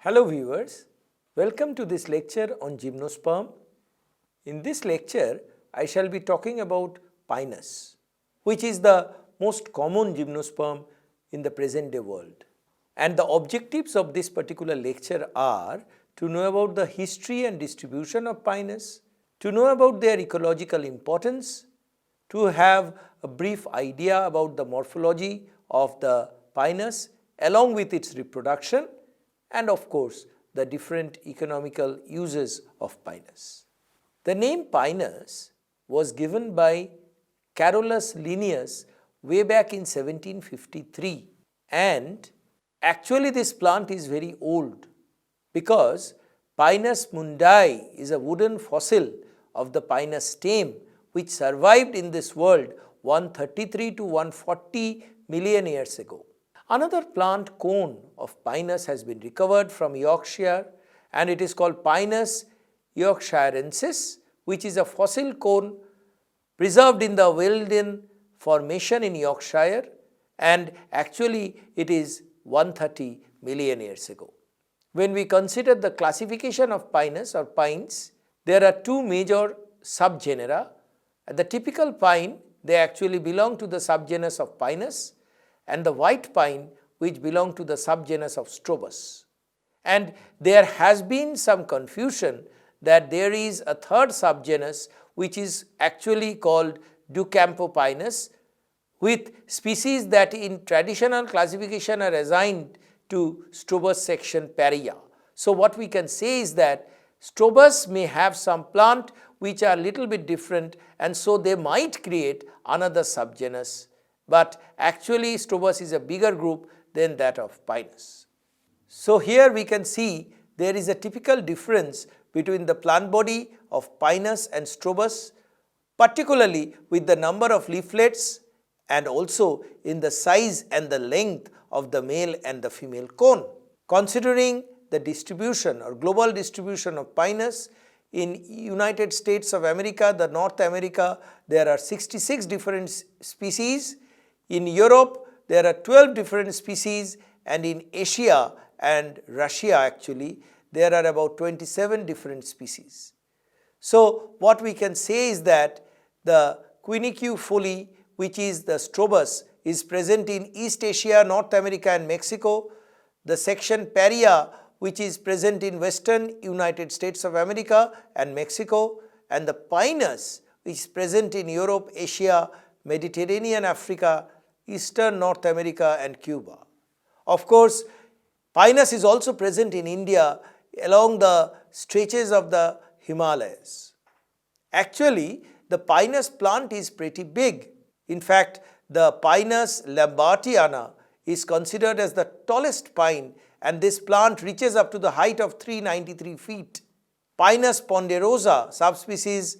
Hello viewers, welcome to this lecture on gymnosperm. In this lecture, I shall be talking about Pinus, which is the most common gymnosperm in the present day world. And the objectives of this particular lecture are to know about the history and distribution of Pinus, to know about their ecological importance, to have a brief idea about the morphology of the Pinus along with its reproduction, and of course, the different economical uses of Pinus. The name Pinus was given by Carolus Linnaeus way back in 1753, and actually this plant is very old because Pinus mundayi is a wooden fossil of the Pinus stem which survived in this world 133 to 140 million years ago. Another plant cone of Pinus has been recovered from Yorkshire, and it is called Pinus yorkshirensis, which is a fossil cone preserved in the Wealden Formation in Yorkshire, and actually it is 130 million years ago. When we consider the classification of Pinus or pines, there are two major subgenera. The typical pine, they actually belong to the subgenus of Pinus, and the white pine which belong to the subgenus of Strobus. And there has been some confusion that there is a third subgenus which is actually called Pinus, with species that in traditional classification are assigned to Strobus section Paria. So what we can say is that Strobus may have some plant which are little bit different, and so they might create another subgenus, but actually Strobus is a bigger group than that of Pinus. So here we can see there is a typical difference between the plant body of Pinus and Strobus, particularly with the number of leaflets and also in the size and the length of the male and the female cone. Considering the distribution or global distribution of Pinus, in United States of America, the North America, there are 66 different species. In Europe, there are 12 different species, and in Asia and Russia actually, there are about 27 different species. So what we can say is that the quiniquefoli, which is the Strobus, is present in East Asia, North America and Mexico. The section Paria, which is present in Western United States of America and Mexico, and the Pinus, which is present in Europe, Asia, Mediterranean, Africa, Eastern North America and Cuba. Of course, Pinus is also present in India along the stretches of the Himalayas. Actually, the Pinus plant is pretty big. In fact, the Pinus lambertiana is considered as the tallest pine, and this plant reaches up to the height of 393 feet. Pinus ponderosa subspecies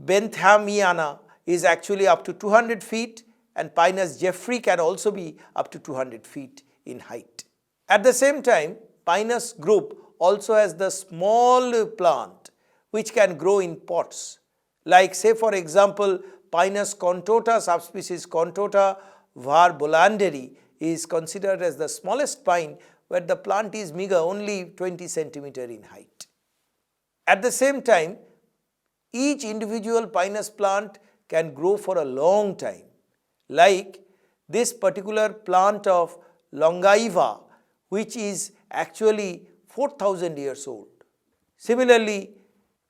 benthamiana is actually up to 200 feet, and Pinus jeffrey can also be up to 200 feet in height. At the same time, Pinus group also has the small plant which can grow in pots, like say for example Pinus contorta subspecies contorta var bolanderi is considered as the smallest pine, where the plant is meager, only 20 centimeter in height. At the same time, each individual Pinus plant can grow for a long time, like this particular plant of longaeva, which is actually 4,000 years old. Similarly,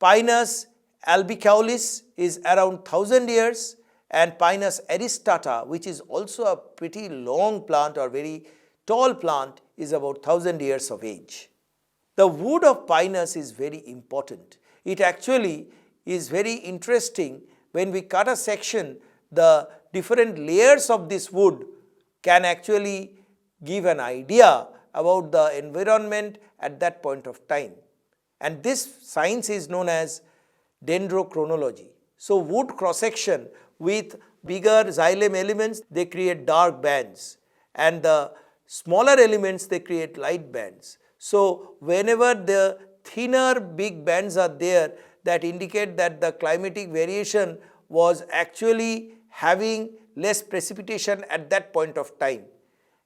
Pinus albicaulis is around 1,000 years, and Pinus aristata, which is also a pretty long plant or very tall plant, is about 1,000 years of age. The wood of Pinus is very important. It actually is very interesting. When we cut a section, the different layers of this wood can actually give an idea about the environment at that point of time. And this science is known as dendrochronology. So wood cross section with bigger xylem elements, they create dark bands, and the smaller elements, they create light bands. So whenever the thinner big bands are there, that indicate that the climatic variation was actually having less precipitation at that point of time.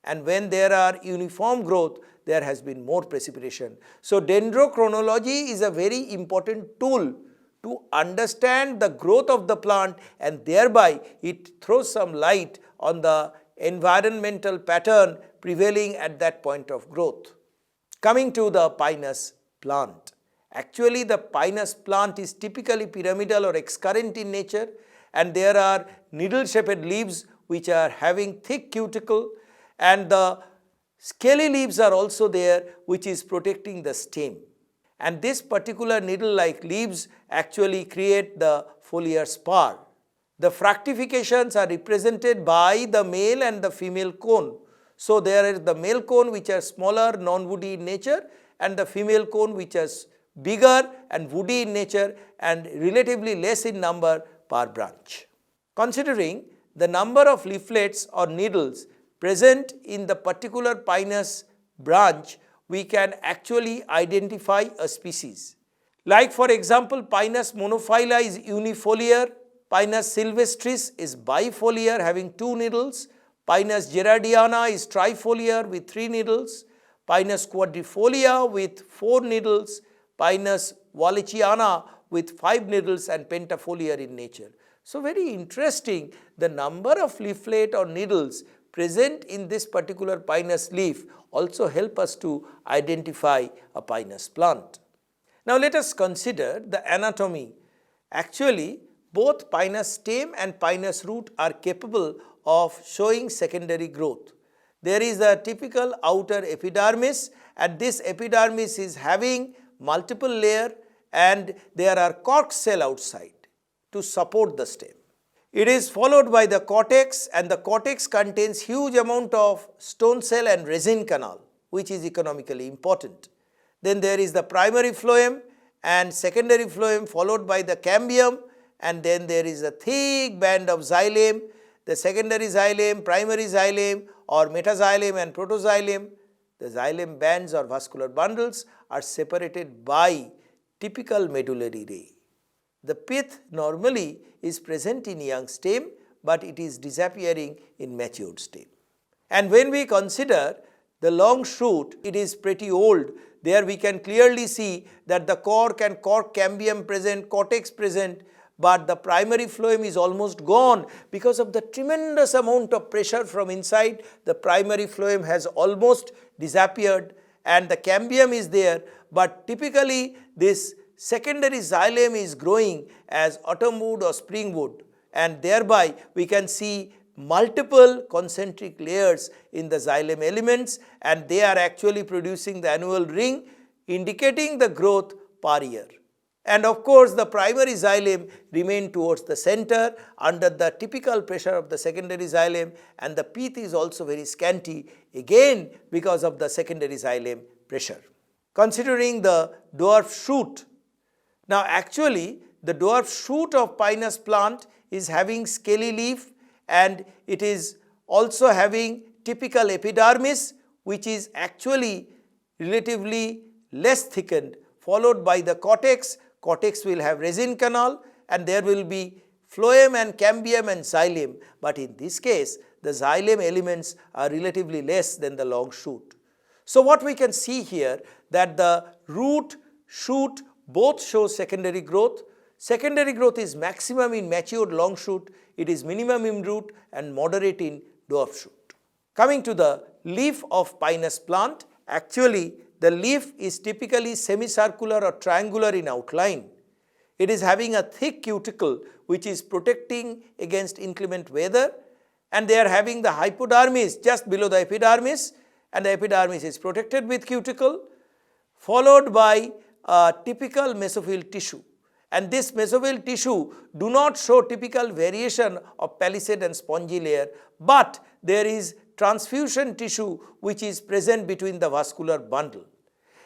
and when there are uniform growth, there has been more precipitation. So dendrochronology is a very important tool to understand the growth of the plant, and thereby it throws some light on the environmental pattern prevailing at that point of growth. Coming to the Pinus plant. Actually, the Pinus plant is typically pyramidal or excurrent in nature, and there are needle-shaped leaves which are having thick cuticle, and the scaly leaves are also there, which is protecting the stem. And this particular needle-like leaves actually create the foliar spar. The fructifications are represented by the male and the female cone. So there is the male cone which are smaller, non-woody in nature, and the female cone which is bigger and woody in nature and relatively less in number per branch. Considering the number of leaflets or needles present in the particular Pinus branch, we can actually identify a species. Like for example, Pinus monophylla is unifoliar, Pinus sylvestris is bifoliar having 2 needles, Pinus gerardiana is trifoliar with 3 needles, Pinus quadrifolia with 4 needles, Pinus wallichiana with 5 needles, and pentafoliar in nature. So very interesting, the number of leaflet or needles present in this particular Pinus leaf also help us to identify a Pinus plant. Now let us consider the anatomy. Actually, both Pinus stem and Pinus root are capable of showing secondary growth. There is a typical outer epidermis, and this epidermis is having multiple layer, and there are cork cell outside to support the stem. It is followed by the cortex, and the cortex contains huge amount of stone cell and resin canal, which is economically important. Then there is the primary phloem and secondary phloem, followed by the cambium, and then there is a thick band of xylem, the secondary xylem, primary xylem or metaxylem and protoxylem. The xylem bands or vascular bundles are separated by typical medullary ray. The pith normally is present in young stem, but it is disappearing in matured stem. And when we consider the long shoot, it is pretty old. There we can clearly see that the cork and cork cambium present, cortex present, but the primary phloem is almost gone because of the tremendous amount of pressure from inside. The primary phloem has almost disappeared and the cambium is there, but typically this secondary xylem is growing as autumn wood or spring wood, and thereby we can see multiple concentric layers in the xylem elements, and they are actually producing the annual ring indicating the growth per year. And of course, the primary xylem remain towards the center under the typical pressure of the secondary xylem, and the pith is also very scanty again because of the secondary xylem pressure. Considering the dwarf shoot, now actually the dwarf shoot of Pinus plant is having scaly leaf, and it is also having typical epidermis, which is actually relatively less thickened, followed by the cortex. Cortex will have resin canal, and there will be phloem and cambium and xylem, but in this case the xylem elements are relatively less than the long shoot. So what we can see here, that the root, shoot both show secondary growth. Secondary growth is maximum in matured long shoot, it is minimum in root and moderate in dwarf shoot. Coming to the leaf of Pinus plant, actually the leaf is typically semicircular or triangular in outline. It is having a thick cuticle which is protecting against inclement weather, and they are having the hypodermis just below the epidermis, and the epidermis is protected with cuticle, followed by a typical mesophyll tissue. And this mesophyll tissue do not show typical variation of palisade and spongy layer, but there is transfusion tissue which is present between the vascular bundle.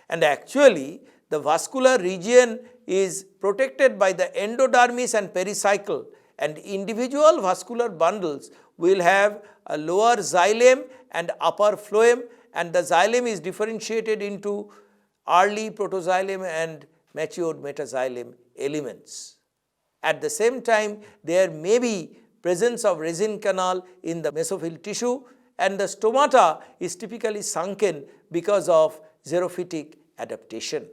And actually the vascular region is protected by the endodermis and pericycle, and individual vascular bundles will have a lower xylem and upper phloem, and the xylem is differentiated into early protoxylem and matured metaxylem elements. At the same time, there may be presence of resin canal in the mesophyll tissue, and the stomata is typically sunken because of xerophytic adaptation.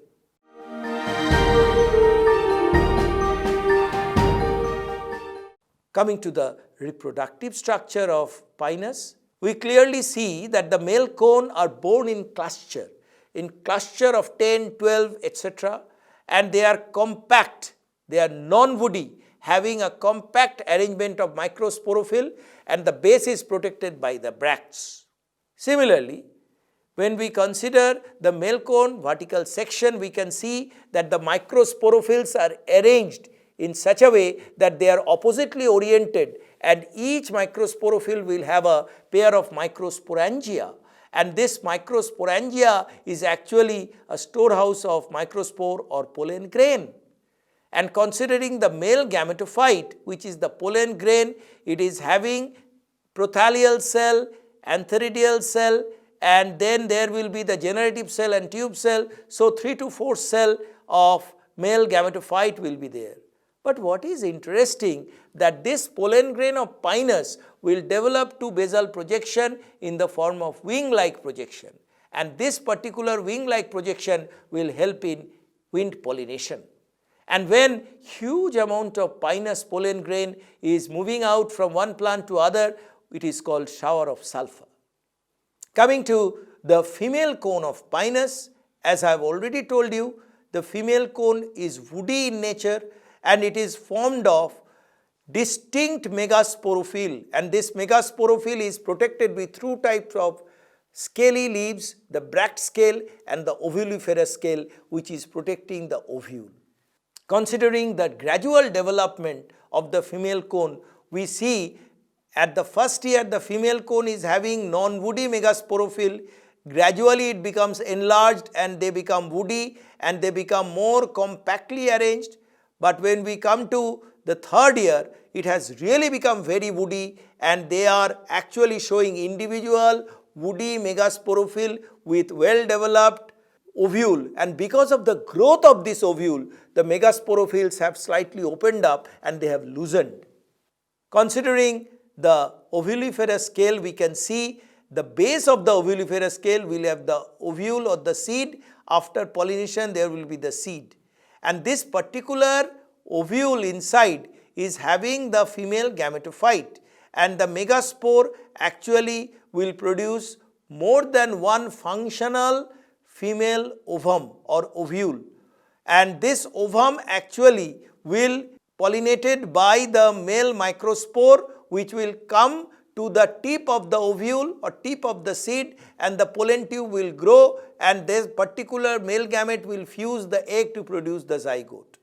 Coming to the reproductive structure of Pinus, we clearly see that the male cone are born in cluster of 10, 12, etc. and they are compact, they are non-woody, having a compact arrangement of microsporophyll and the base is protected by the bracts. Similarly, when we consider the male cone vertical section, we can see that the microsporophylls are arranged in such a way that they are oppositely oriented and each microsporophyll will have a pair of microsporangia, and this microsporangia is actually a storehouse of microspore or pollen grain. And considering the male gametophyte, which is the pollen grain, it is having prothalial cell, antheridial cell, and then there will be the generative cell and tube cell. So 3 to 4 cell of male gametophyte will be there. But what is interesting that this pollen grain of Pinus will develop to basal projection in the form of wing-like projection, and this particular wing-like projection will help in wind pollination. And when huge amount of Pinus pollen grain is moving out from one plant to other, it is called shower of sulfur. Coming to the female cone of Pinus, as I have already told you, the female cone is woody in nature and it is formed of distinct megasporophyll, and this megasporophyll is protected with 2 types of scaly leaves, the bract scale and the ovuliferous scale, which is protecting the ovule. Considering the gradual development of the female cone, we see at the first year the female cone is having non-woody megasporophyll. Gradually it becomes enlarged and they become woody and they become more compactly arranged. But when we come to the third year, it has really become very woody and they are actually showing individual woody megasporophyll with well developed ovule, and because of the growth of this ovule, the megasporophylls have slightly opened up and they have loosened. Considering the ovuliferous scale, we can see the base of the ovuliferous scale will have the ovule or the seed. After pollination, there will be the seed, and this particular ovule inside is having the female gametophyte, and the megaspore actually will produce more than one functional female ovum or ovule, and this ovum actually will pollinated by the male microspore, which will come to the tip of the ovule or tip of the seed, and the pollen tube will grow and this particular male gamete will fuse the egg to produce the zygote.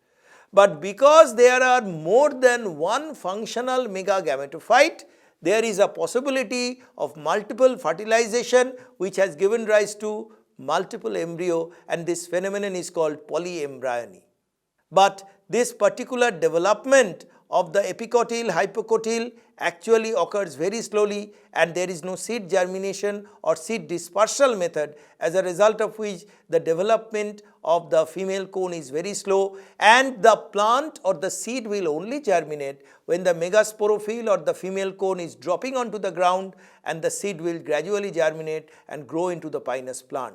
But because there are more than one functional megagametophyte, there is a possibility of multiple fertilization which has given rise to multiple embryo, and this phenomenon is called polyembryony. But this particular development of the epicotyl hypocotyl actually occurs very slowly and there is no seed germination or seed dispersal method, as a result of which the development of the female cone is very slow, and the plant or the seed will only germinate when the megasporophyll or the female cone is dropping onto the ground, and the seed will gradually germinate and grow into the Pinus plant.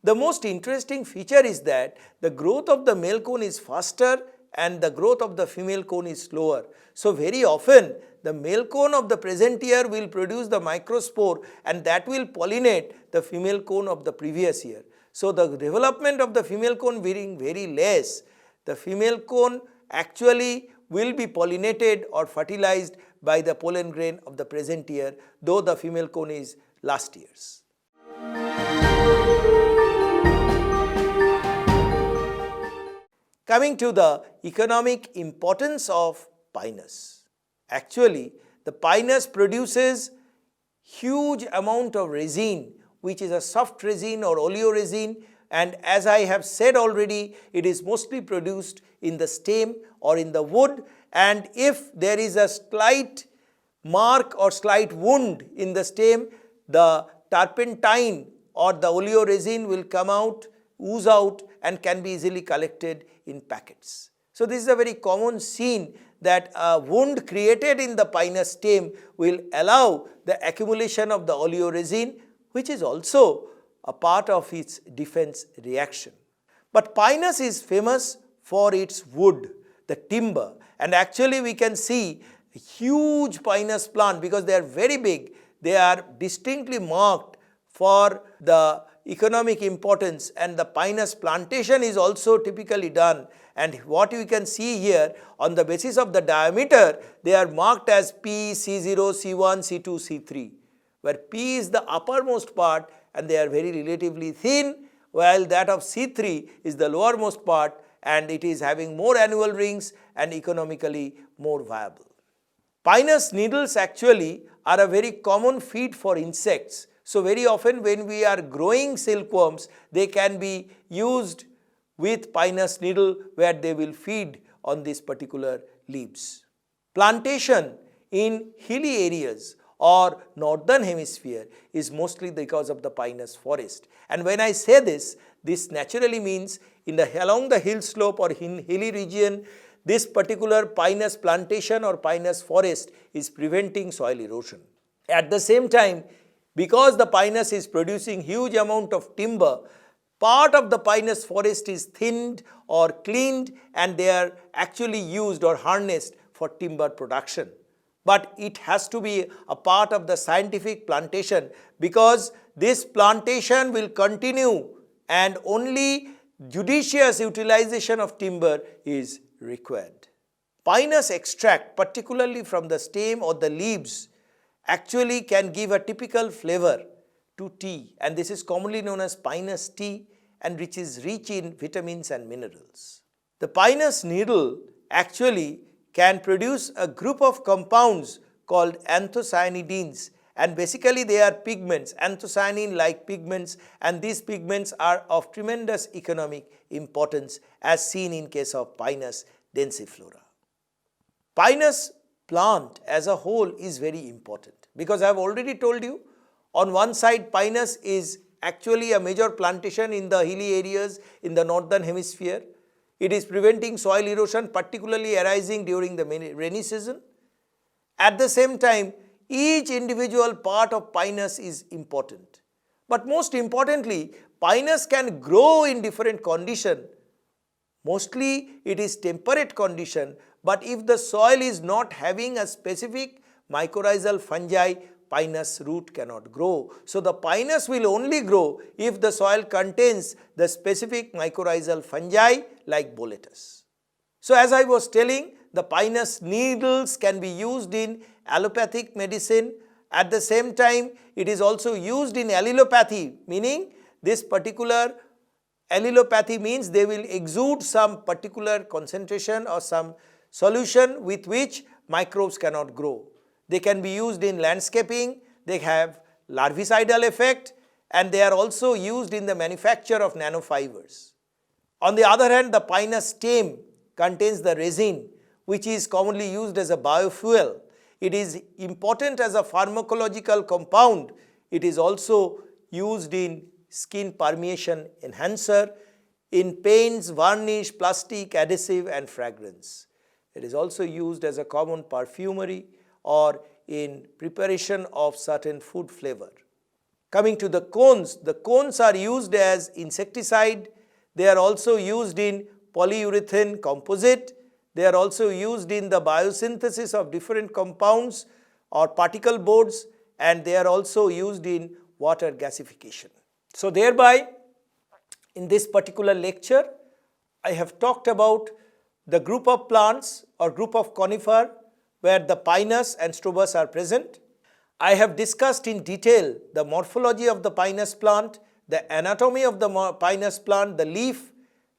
The most interesting feature is that the growth of the male cone is faster and the growth of the female cone is slower. So very often the male cone of the present year will produce the microspore and that will pollinate the female cone of the previous year. So the development of the female cone being very less, the female cone actually will be pollinated or fertilized by the pollen grain of the present year, though the female cone is last year's. Coming to the economic importance of Pinus. Actually, the Pinus produces huge amount of resin, which is a soft resin or oleoresin, and as I have said already, it is mostly produced in the stem or in the wood, and if there is a slight mark or slight wound in the stem, the turpentine or the oleoresin will come out, ooze out, and can be easily collected in packets. So this is a very common scene that a wound created in the Pinus stem will allow the accumulation of the oleoresin, which is also a part of its defense reaction. But Pinus is famous for its wood, the timber, and actually we can see a huge Pinus plant because they are very big. They are distinctly marked for the economic importance, and the Pinus plantation is also typically done. And what you can see here, on the basis of the diameter, they are marked as P, C0, C1, C2, C3, where P is the uppermost part and they are very relatively thin, while that of C3 is the lowermost part and it is having more annual rings and economically more viable. Pinus needles actually are a very common feed for insects. So very often when we are growing silkworms, they can be used with Pinus needle where they will feed on these particular leaves. Plantation in hilly areas or northern hemisphere is mostly because of the Pinus forest. And when I say this naturally means along the hill slope or in hilly region, this particular Pinus plantation or Pinus forest is preventing soil erosion. At the same time, because the Pinus is producing huge amount of timber, part of the Pinus forest is thinned or cleaned and they are actually used or harnessed for timber production. But it has to be a part of the scientific plantation because this plantation will continue and only judicious utilization of timber is required. Pinus extract, particularly from the stem or the leaves, actually can give a typical flavor to tea, and this is commonly known as Pinus tea and which is rich in vitamins and minerals. The Pinus needle actually can produce a group of compounds called anthocyanidins, and basically they are pigments, anthocyanin like pigments, and these pigments are of tremendous economic importance as seen in case of Pinus densiflora. Pinus plant as a whole is very important because I have already told you, on one side Pinus is actually a major plantation in the hilly areas in the northern hemisphere. It is preventing soil erosion, particularly arising during the rainy season. At the same time, each individual part of Pinus is important. But most importantly, Pinus can grow in different conditions. Mostly it is temperate condition, but if the soil is not having a specific mycorrhizal fungi, Pinus root cannot grow. So the Pinus will only grow if the soil contains the specific mycorrhizal fungi like boletus. So as I was telling, the Pinus needles can be used in allopathic medicine. At the same time, it is also used in allelopathy, meaning this particular allelopathy means they will exude some particular concentration or some solution with which microbes cannot grow. They can be used in landscaping, they have larvicidal effect, and they are also used in the manufacture of nanofibers. On the other hand, the Pinus stem contains the resin, which is commonly used as a biofuel. It is important as a pharmacological compound. It is also used in skin permeation enhancer, in paints, varnish, plastic, adhesive and fragrance. It is also used as a common perfumery or in preparation of certain food flavor. Coming to the cones are used as insecticide. They are also used in polyurethane composite. They are also used in the biosynthesis of different compounds or particle boards, and they are also used in water gasification. So thereby, in this particular lecture, I have talked about the group of plants or group of conifer where the Pinus and Strobus are present. I have discussed in detail the morphology of the Pinus plant, the anatomy of the Pinus plant, the leaf,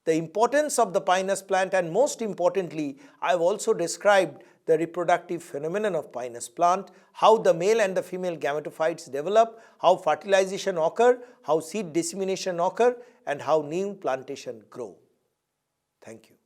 the importance of the Pinus plant, and most importantly, I have also described the reproductive phenomenon of Pinus plant, how the male and the female gametophytes develop, how fertilization occur, how seed dissemination occur, and how new plantation grow. Thank you.